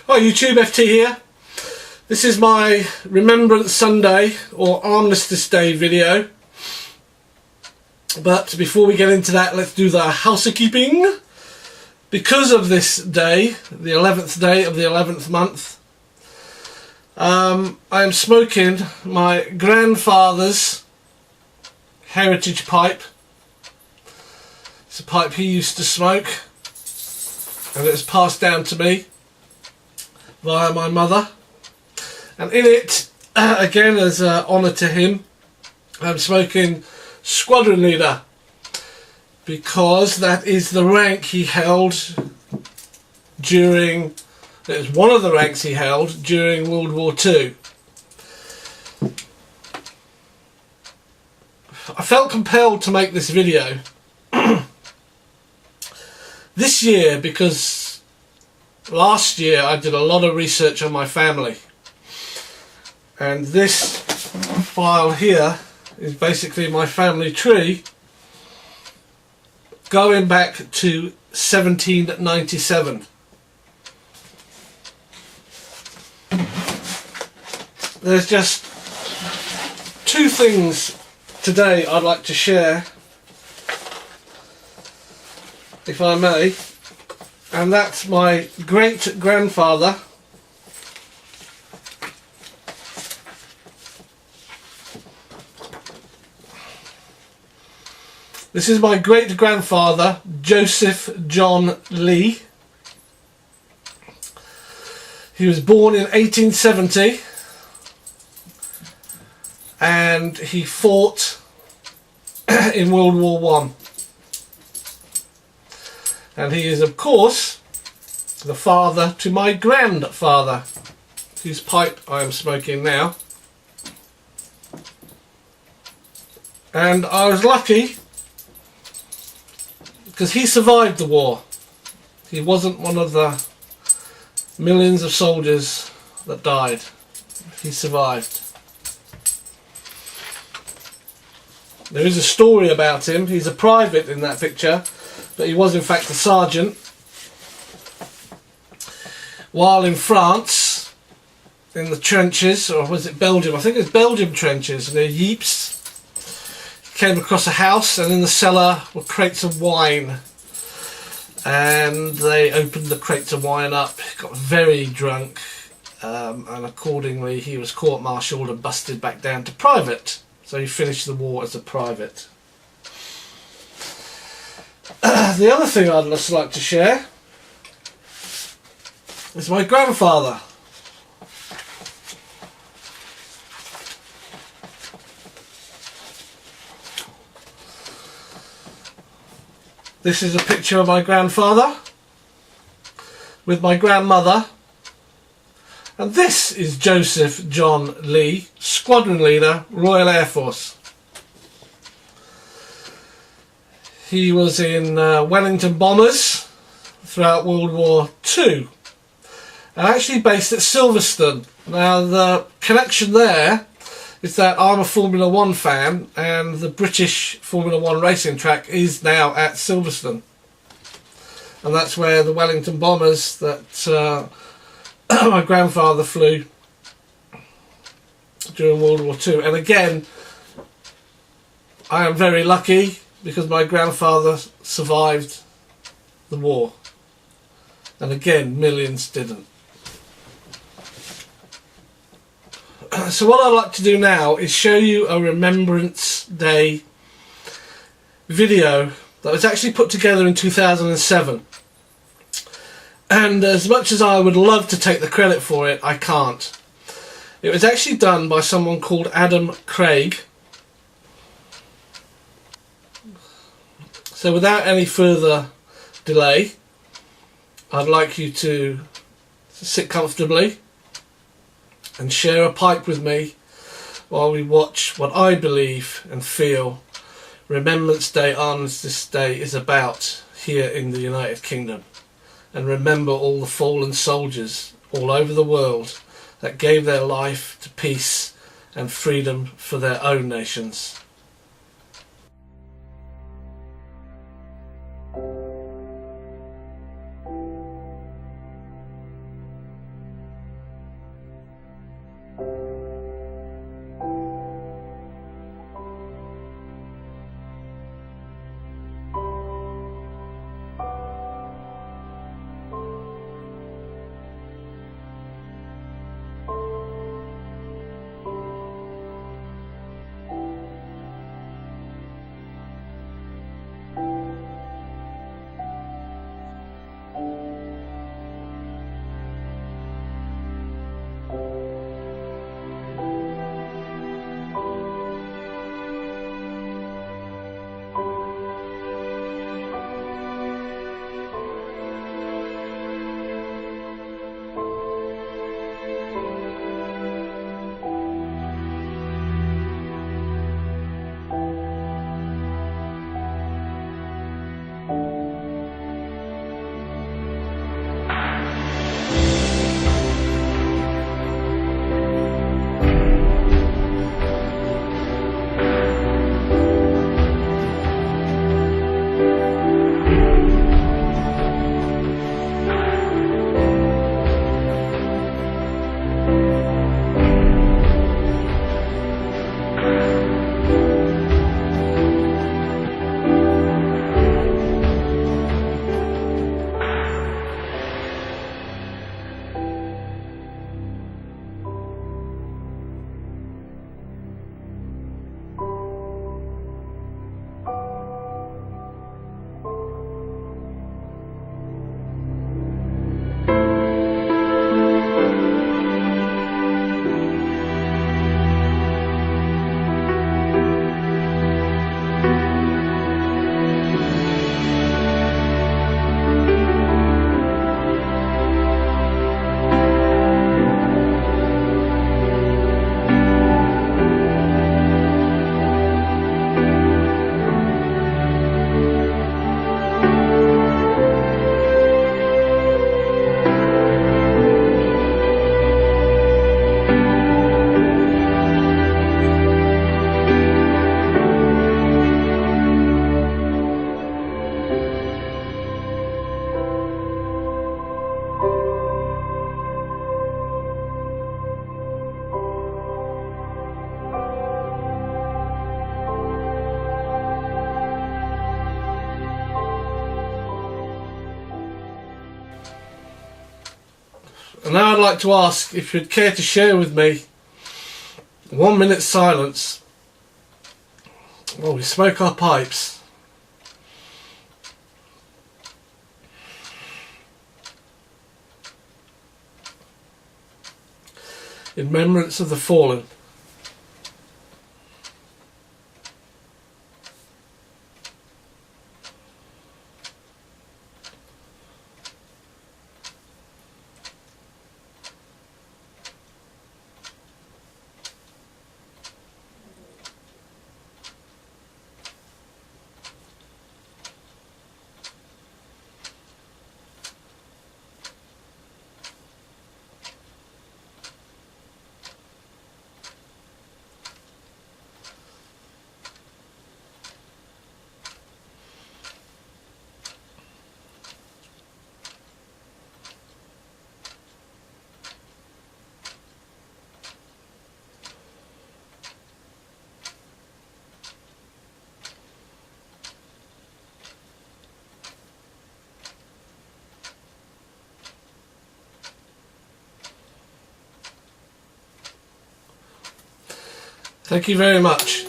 Hi YouTube, FT here. This is my Remembrance Sunday or Armistice Day video. But before we get into that, let's do the housekeeping. Because of this day, the 11th day of the 11th month, I am smoking my grandfather's heritage pipe. It's a pipe he used to smoke, and it was passed down to me via my mother. And in it, again as an honour to him, I'm smoking Squadron Leader, because that is the rank he held during, it was one of the ranks he held during World War II. I felt compelled to make this video this year because last year I did a lot of research on my family, and this file here is basically my family tree going back to 1797. There's just two things today I'd like to share, if I may, and that's my great-grandfather, this is my great-grandfather, Joseph John Lee. He was born in 1870 and he fought in World War I. And he is, of course, the father to my grandfather, whose pipe I am smoking now. And I was lucky because he survived the war. He wasn't one of the millions of soldiers that died. He survived. There is a story about him. He's a private in that picture, but he was in fact a sergeant. While in France, in the trenches, or was it Belgium? I think it was Belgium trenches, near Ypres. Came across a house, and in the cellar were crates of wine, and they opened the crates of wine up, got very drunk, and accordingly he was court-martialed and busted back down to private. So he finished the war as a private. The other thing I'd just like to share is my grandfather. This is a picture of my grandfather with my grandmother, and this is Joseph John Lee, Squadron Leader, Royal Air Force. He was in Wellington bombers throughout World War II, and actually based at Silverstone. Now the connection there is that I'm a Formula 1 fan, and the British Formula 1 racing track is now at Silverstone, and that's where the Wellington bombers that my grandfather flew during World War II. And again, I am very lucky because my grandfather survived the war, and again millions didn't. So what I'd like to do now is show you a Remembrance Day video that was actually put together in 2007. And as much as I would love to take the credit for it, I can't. It was actually done by someone called Adam Craig. So without any further delay, I'd like you to sit comfortably and share a pipe with me while we watch what I believe and feel Remembrance Day, Armistice Day is about here in the United Kingdom. And remember all the fallen soldiers all over the world that gave their life to peace and freedom for their own nations. And now I'd like to ask if you'd care to share with me 1 minute's silence while we smoke our pipes. In remembrance of the fallen. Thank you very much.